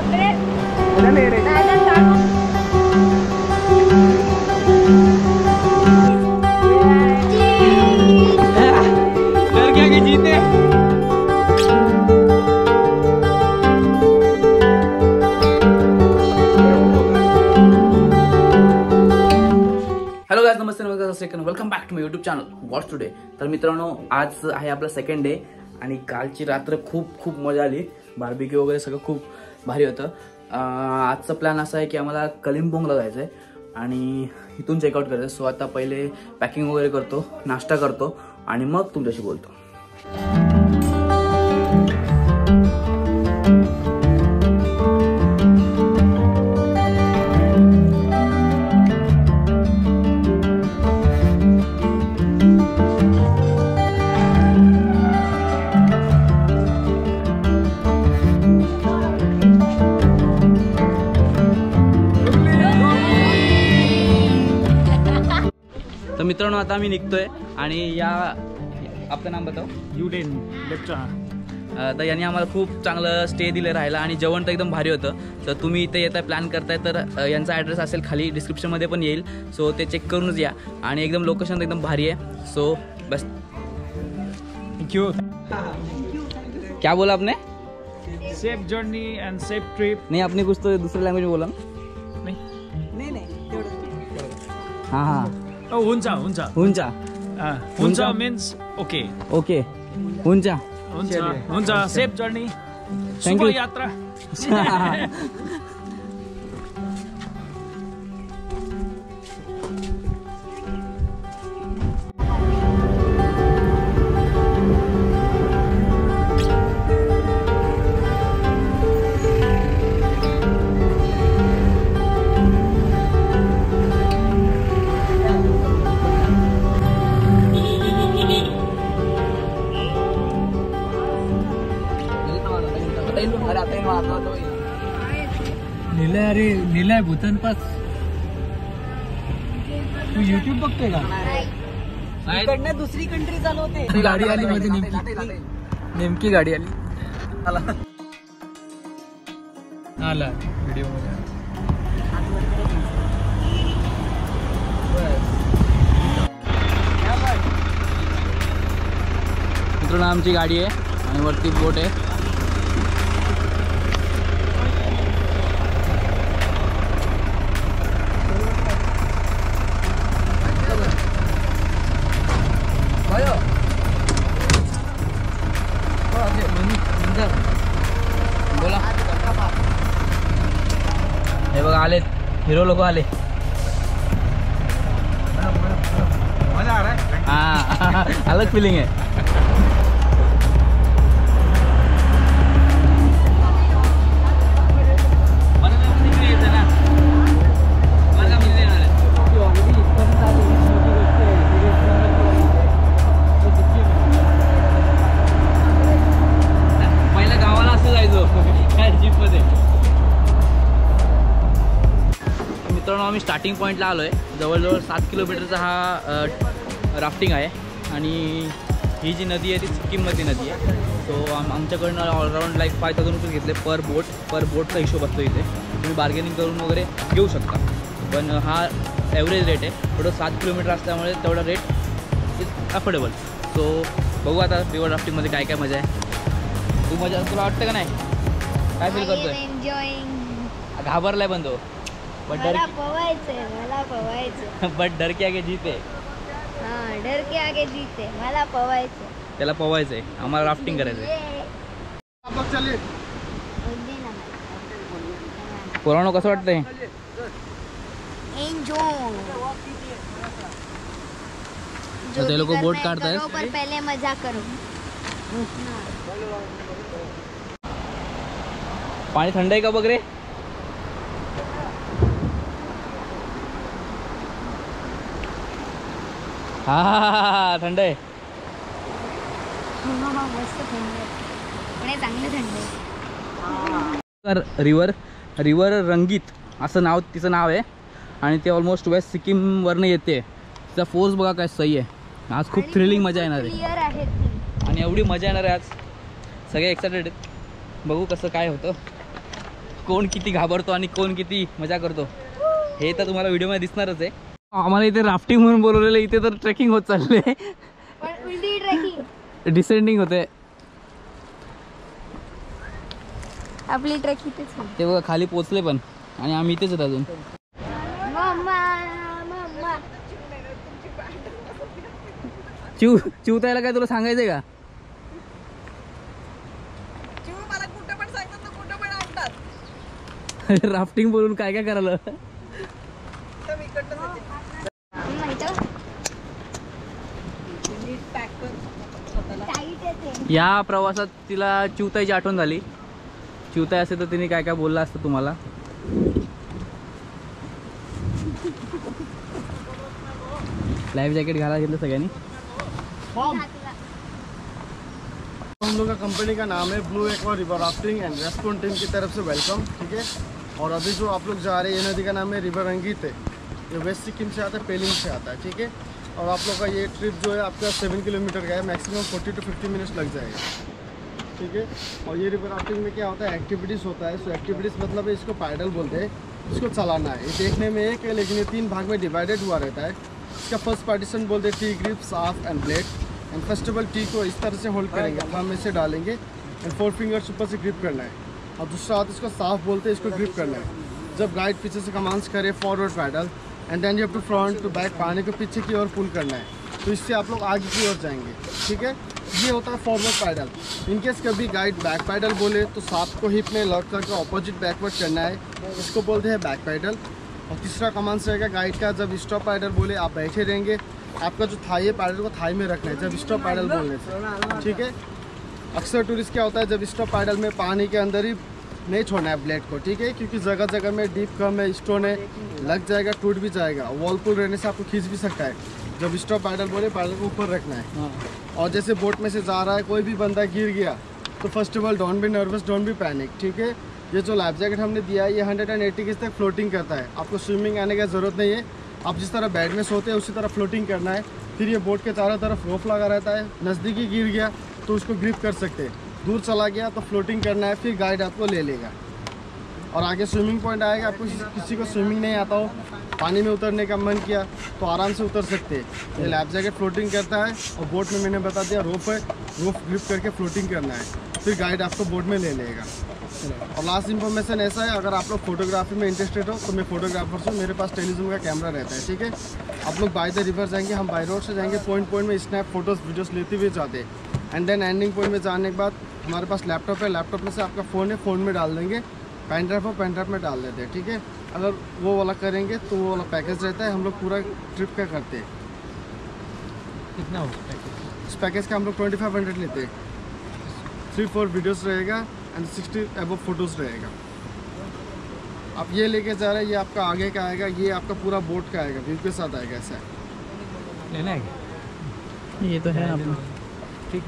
डर के आगे जीते। हॅलो गाइस, नमस्ते नमस्कार, welcome back to my YouTube channel what's today. तर मित्रांनो, आज आहे आपला सेकंड डे आणि कालची रात्र खूप मजा आली। बार्बिक्यू वगैरे सगळं खूप भारी होतं। आजचा प्लॅन असा आहे की आम्हाला कलिंपोंगला जायचं आहे आणि इथून चेकआउट करायचं। सो आता पहिले पॅकिंग वगैरे करतो, नाश्ता करतो आणि मग तुमच्याशी बोलतो। तर मित्रांनो, आता आम्ही निघतोय आणि या आपलं नाम बताओ, युडेन लेक्चर। तर यांनी आम्हाला खूप चांगलं स्टे दिलं राहायला आणि जेवण तर एकदम भारी होतं। तर तुम्ही इथे येताय, प्लॅन करताय तर यांचा ॲड्रेस असेल खाली डिस्क्रिप्शनमध्ये पण येईल। सो ते चेक करूनच या आणि एकदम लोकेशन एकदम भारी आहे। सो बस, थँक्यू। क्या बोला आपने? Safe journey and safe trip. नहीं, आपने कुछ तो दूसरे लैंग्वेज में बोला ना? नहीं हाँ हाँ, हुन्छ मीन्स ओके ओके, हुन्छ हुन्छ। सेफ जर्नी, शुभ यात्रा। नीला भूतन पास तू यूट्यूब बघतोय का? इकडनं दुसरी कंट्री चालवते। गाडी आली मध्ये, नेमकी गाडी आली। आला व्हिडिओ मध्ये। मित्रांनो, आमची गाडी आहे आणि वरती बोट आहे। बोला, हे बघा आले हिरो लोक आले। मजा आ रहा है। हाँ, अलग फीलिंग है। मित्रांनो, आम्ही स्टार्टिंग पॉईंटला आलो आहे। जवळजवळ 7 किलोमीटरचा हा राफ्टिंग आहे आणि ही जी नदी आहे ती सिक्कीममधली नदी आहे। सो आमच्याकडनं ऑलराऊंड लाईक 5000 रुपये घेतले पर बोटचा हिशोब असतो। इथे तुम्ही बार्गेनिंग करून वगैरे घेऊ शकता, पण हा ॲव्हरेज रेट आहे। थोडं 7 किलोमीटर असल्यामुळे तेवढा रेट इज अफोर्डेबल। सो बघू आता रिव्हर राफ्टिंगमध्ये काय काय मजा आहे। तुला वाटतं का नाही? काय फील करतोय? एन्जॉयिंग। घाबरलाय पण तो, मला पवायचं बट डर के आगे जीते। हाँ, डर के आगे जीते, मला पवायचं। त्याला पवायचंय, आम्हाला राफ्टिंग करायचंय। पोरांनो, कसं वाटतंय? ते लोक बोट काढतायत, पर पहले मजा करो। पाणी थंड आहे का बघ रे? हा, थंड आहे। मस्त थंड आहे, पुणे चांगलं थंड आहे। रिव्हर रंगीत असं नाव तिचं नाव आहे आणि ते ऑलमोस्ट वेस्ट सिक्कीमवरनं येते। तिचा फोर्स बघा काय सही आहे। आज खूप थ्रिलिंग मजा येणार आहे आणि एवढी मजा येणार आहे आज, सगळे एक्साइटेड आहेत। बघू कसं काय होतं। कोण किती घाबरतो आणि कोण किती मजा करतो हे तर तुम्हाला व्हिडिओ मध्ये दिसणारच आहे. आम्हाला इथे राफ्टिंग म्हणून बोलवलेलं, इथे तर ट्रेकिंग होत चालले, डिसेंडिंग होते. आपली ट्रेक इथेच आहे. ते बघा खाली पोचले पण आणि आम्ही इथेच आहेत अजून. चिवतायला काय तुला सांगायचंय का? राफ्टिंग बोलून काय काय करायला. या प्रवासात तिला चिवताईची आठवण झाली. चिवताई असे तर तिने काय काय बोललं असतं तुम्हाला. लाइफ जैकेट घाला घेतलं सगळ्यांनी. हम लोग का कंपनी का नाम है blue aqua river rafting and restaurant team की तरफ से वेलकम. ठीक है, और अभी जो आप लोग जा रहे हैं ये नदी का नाम है रिवर रंगीत है. ये वेस्ट सिक्किम से आता है, पेलिंग से आता है. ठीक है, और आप लोग का ये ट्रिप जो है आपका 7 किलोमीटर का है. मैक्सिमम 40 to 50 मिनट्स लग जाएगा. ठीक है, और ये रिवर राफ्टिंग में क्या होता है, एक्टिविटीज़ होता है. सो एक्टिविटीज़ मतलब है इसको पैडल बोलते हैं, इसको चलाना है. ये देखने में एक है लेकिन ये 3 भाग में डिवाइडेड हुआ रहता है. इसका फर्स्ट पार्टीशन बोलते हैं टी ग्रिप, साफ and blade. And first of all T को इस तरह से होल्ड करेंगे, थंब में से डालेंगे एंड 4 फिंगर्स ऊपर से ग्रिप करना है. और दूसरा हाथ इसको साफ बोलते हैं, इसको ग्रिप करना है. जब गाइड पीछे से कमांड्स करे forward paddle and then you have to front to back, पानी को पीछे की ओर पुल करना है. तो इससे आप लोग आगे की ओर जाएंगे. ठीक है, ये होता है फॉरवर्ड पैडल. इनकेस कभी गाइड बैक पैडल बोले तो सांप को हिप में लॉक करके ऑपोजिट बैकवर्ड करना है, इसको बोलते हैं बैक पैडल. और तीसरा कमांड रहेगा गाइड का, जब स्टॉप पैडल बोले आप बैठे रहेंगे, आपका जो थाई है पैडल को थाई में रखना है जब स्टॉप पैडल बोलने से. ठीक है, अक्सर टूरिस्ट क्या होता है जब स्टॉप पैडल में पानी के अंदर ही नहीं छोड़ना है ब्लेड को. ठीक है, क्योंकि जगह जगह में डीप कम है, स्टोन है, लग जाएगा, टूट भी जाएगा. वॉल पुल रहने से आपको खींच भी सकता है. जब स्टॉप पैडल बोले पैडल को ऊपर रखना है. और जैसे बोट में से जा रहा है कोई भी बंदा गिर गया तो first of all don't be nervous, don't be panic. ठीक है, ये जो लाइफ जैकेट हमने दिया है ये 180 गज तक फ्लोटिंग करता है. आपको स्विमिंग आने की ज़रूरत नहीं है. आप जिस तरह बेड में सोते हैं उसी तरह फ्लोटिंग करना है. फिर ये बोट के चारों तरफ रोप लगा रहता है. नज़दीकी गिर गया तो उसको ग्रिप कर सकते हैं, दूर चला गया तो फ्लोटिंग करना है, फिर गाइड आपको ले लेगा. और आगे स्विमिंग पॉइंट आएगा. आपको किसी को स्विमिंग नहीं आता हो, पानी में उतरने का मन किया तो आराम से उतर सकते हैं. ये लाइफ जैकेट फ्लोटिंग करता है. और बोट में मैंने बता दिया रोप है, रोप ग्रिप करके फ्लोटिंग करना है, फिर गाइड आपको बोट में ले लेगा. और लास्ट इन्फॉर्मेशन ऐसा है, अगर आप लोग फोटोग्राफी में इंटरेस्टेड हो तो मैं फोटोग्राफर हूँ, मेरे पास टेलीजूम का कैमरा रहता है. ठीक है, आप लोग बाय द रिवर जाएंगे, हम बाय रोड से जाएंगे. पॉइंट में स्नैप फोटोज़ वीडियोस लेते हुए जाते हैं. एंड देन एंडिंग पॉइंट में जाने के बाद हमारे पास लैपटॉप है, लैपटॉप में से आपका फ़ोन है, फ़ोन में डाल देंगे. पेन ड्राइव हो, पेन ड्राइव में डाल देते हैं. ठीक है, अगर वो वाला करेंगे तो वो वाला पैकेज रहता है. हम लोग पूरा ट्रिप का करते हैं. कितना हो पैकेज? इस पैकेज का हम लोग 2500 लेते हैं. 3-4 वीडियोस रहेगा एंड 60 अबव फोटोज़ रहेगा. आप ये लेके जा रहे हैं, ये आपका आगे का आएगा, ये आपका पूरा बोट का आएगा, व्यू के साथ आएगा. ऐसा है. लेना है क्या? ये तो है अपना. ठीक.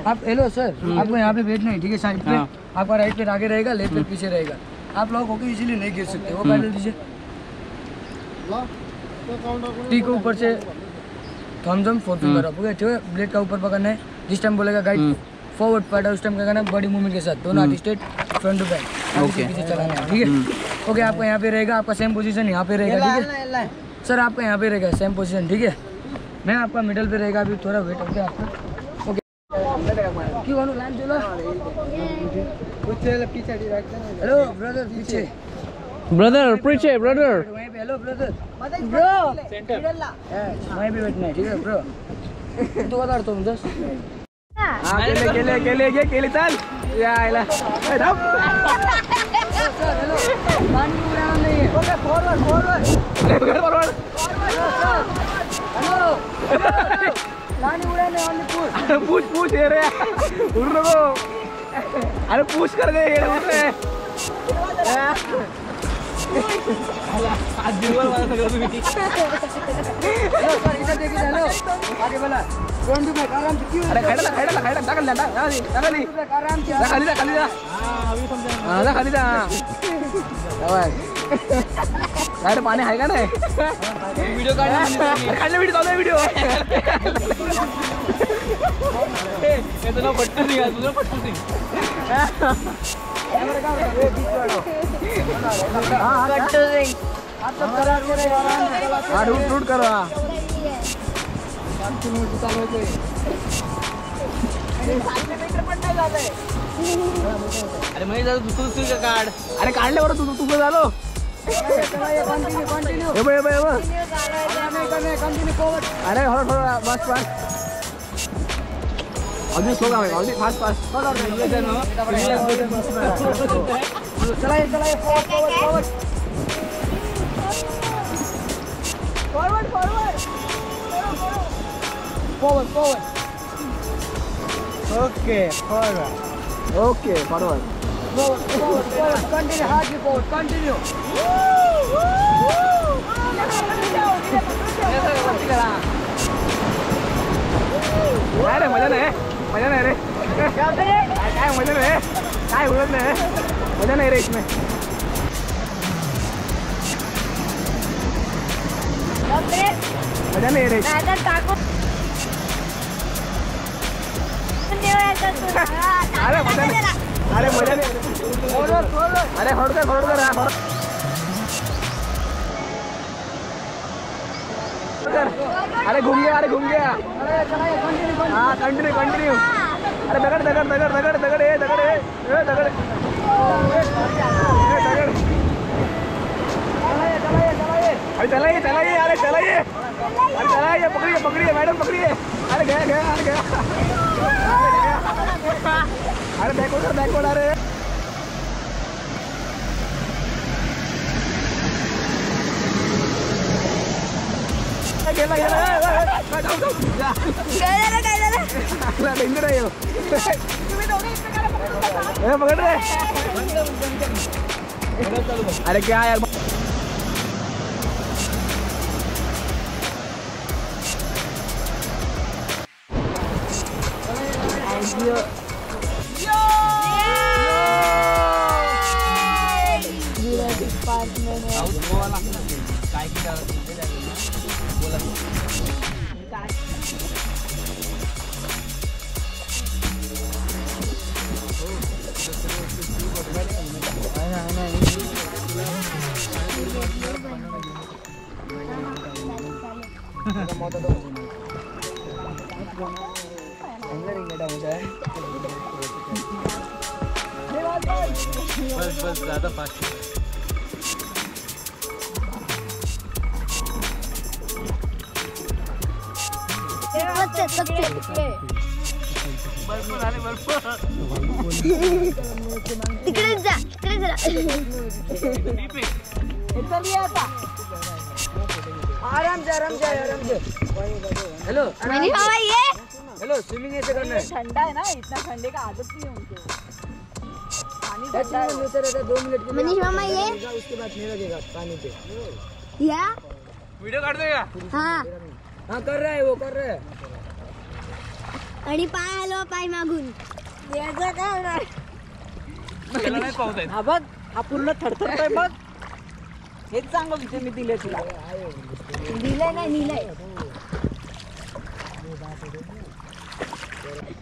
आप हेलो सर, आपको यहाँ पे बैठना है. ठीक है, साइड पे आपका राइट पैर आगे रहेगा, लेफ्ट पैर पीछे रहेगा. आप लोग होके इसीलिए नहीं गिर सकते. वो पैडल दीजिए. टी को ऊपर से थम्स 4 फिंगर अप. ठीक है, ब्लेड का ऊपर पकड़ना है. जिस टाइम बोलेगा गाइड फॉरवर्ड पैडल उस टाइम क्या करना है, बॉडी मूवमेंट के साथ दोनों हाथ straight front to back okay पीछे चलाना है. ठीक है, ओके. आपका यहाँ पे रहेगा, आपका सेम पोजीशन यहाँ पे रहेगा. ठीक है सर, आपका यहाँ पे रहेगा सेम पोजीशन. ठीक है, मैं आपका मिडल पे रहेगा. अभी थोड़ा वेट होता है आपका. ओके, क्यों लाइन चलो. हेलो ब्रदर, पीछे ब्रदर, पीछे ब्रदर. वहीं पे. हेलो ब्रदर, ब्रो सेंटर वहीं पे बैठना है. ठीक है ब्रो, तू बता तुम जस्ट केले चल यायला. हेलो पानी उड़ाना नहीं है. ओके, फॉरवर्ड हेलो पानी उड़ाने वाले पूछ ये रे उड़ नको. अरे पूछ कर दे ये उड़ रे. आज दिवस मला सगळं तुम्ही. हेलो सर, इधर देखिए. हेलो आगे बोला. फ्रंट टू बैक आराम से. क्यों अरे खायला टाकल ना टाकली आराम से. खाली जा हां खाली जा. अरे पाणी आहे का नाही. व्हिडिओ काढला व्हिडिओ चालू आहे. व्हिडिओ तुला पट्टू सिंग आहे, तुझं पट्टू सिंग. रूट करा. अरे महेश दादा दुसरं काढ. अरे काढले बरं तू झालो. अरे हो बस बस अजून स्लो काम आहे अजून fast fast. Okay forward. Continue, hard forward, continue. अरे मजा नाही रे. काय मजा नाही, काय बोलत नाही, मजा नाही रे इसमें. मजा नाही रे. अरे मजा नाही, अरे मजा नाही. अरे फोड़ कर अरे घूम गया. हाँ कंटिन्यू. अरे दगड़ अरे चलाइए पकड़िए मैडम पकड़िए. अरे गया. अरे बैकवर्ड अरे डेंजर आहे. पकड रे. अरे क्या यार. बस ज़्यादा फास्ट. तिकडे जा. आराम से. हेलो मनीष मामा ये हेलो स्विमिंग ऐसे करना है. ठंडा है ना, इतना ठंडे का आदत नहीं है उनको. पानी ठंडा है. रहता 2 मिनट के लिए. मनीष मामा ये उसके बाद नहीं लगेगा पानी पे. या व्हिडिओ काढतोय का? हाँ कर रहा है वो कर रहा है. आणि पाय हलवा पाय मागून. याचं काय होणार? त्याला नाही पावत हा बघ, हा पूर्ण थरथरतोय बघ. हेच चांगलं विषय मी दिले तुला. दिलंय नाही निलंय.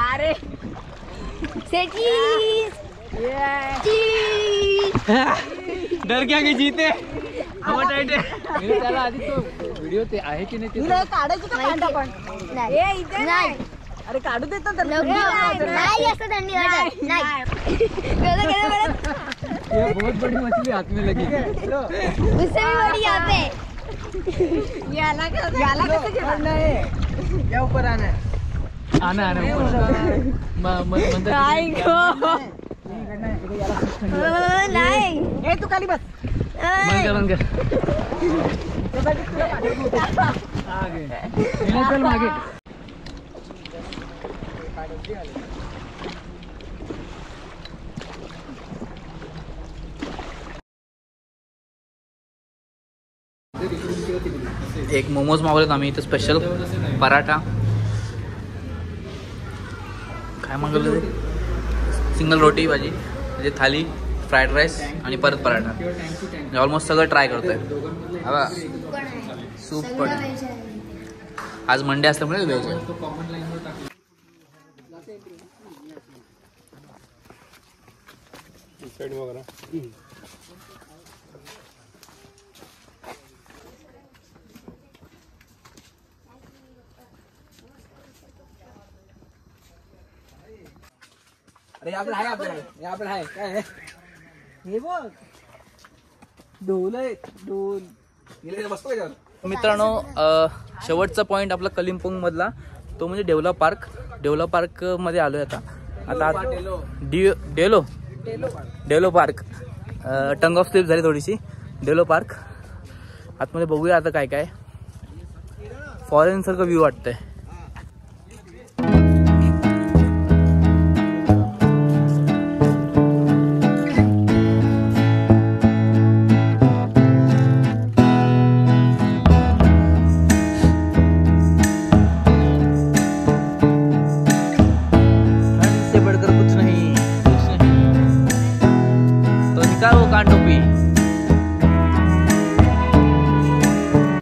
अरे सेठी डर क्या की जीते. त्याला आधी तो व्हिडिओ ते आहे की नाही तुला काढायची का पॅन्ट आपण? नाही. ए इथे नाही. अरे काढू देतो तर नाही असं थंडी नाही. ये बहुत बड़ी मछली हाथ में लगी. उससे भी बड़ी यहाँ पे. याला कसं करना है क्या ऊपर आना है. आना काय गो. नाही. ए तू खाली बस. बंद कर. चल मागे. एक मोमोज मागवलेत आम्ही इथे स्पेशल. पराठा काय मागवलं? सिंगल रोटी भाजी म्हणजे थाली, फ्राईड राईस आणि परत पराठा. ऑलमोस्ट सगळं ट्राय करतोय. सूप पण आज मंडे असल्यामुळे वेळ. अरे आपलं आहे आपलं आहे काय आहे हे बघ ढोल आहे ढोल मित्रांनो शेवटचा पॉईंट आपला कलिंपोंग मधला तो म्हणजे डेव्हलप पार्क मध्ये आलोय आता develop park tongue of slip झाली थोडीशी. डेव्हलप पार्क आतमध्ये बघूया आता काय काय. फॉरेन सारखं व्ह्यू वाटतंय.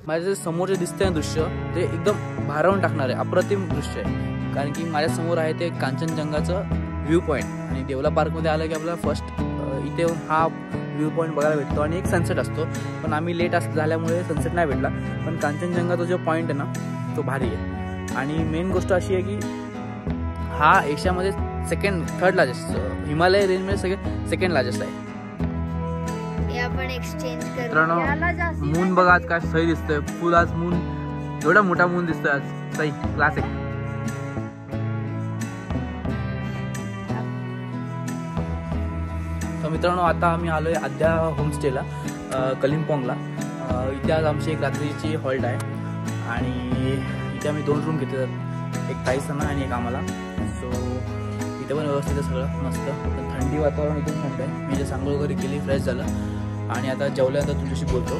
माझ्या समोर जे दिसतंय दृश्य ते एकदम भारावून टाकणार आहे. अप्रतिम दृश्य आहे. कारण की माझ्या समोर आहे ते कांचनजंगाचं व्ह्यू पॉईंट. आणि डेव्हलप पार्कमध्ये आलं की आपल्याला फर्स्ट इथे येऊन हा व्ह्यू पॉईंट बघायला भेटतो आणि एक सनसेट असतो. पण आम्ही लेट झाल्यामुळे सनसेट नाही भेटला. पण कांचनजंगाचा जो पॉईंट आहे ना तो भारी आहे. आणि मेन गोष्ट अशी आहे की हा एशियामध्ये थर्ड लार्जेस्ट, हिमालय रेंजमध्ये सेकंड लार्जेस्ट आहे. आपण एक्सचेंज मित्रांनो मून बघा आज काय सही दिसतोय. फुल आज मून एवढा मोठा मून दिसतोय आज. सही क्लासिक. तर मित्रांनो आता आम्ही आलोय आद्या होमस्टेला कलिंपोंगला. इथे आज आमची एक रात्रीची हॉल्ट आहे आणि इथे आम्ही 2 रूम घेतले. एक ताईसांना आणि एक आम्हाला. सो इथे पण व्यवस्थित आहे सगळं मस्त. पण थंडी वातावरण एकदम थंड आहे. मी जे सांगोळ वगैरे केली फ्रेश झालं आणि आता जेवल्यानंतर तुझ्याशी बोलतो.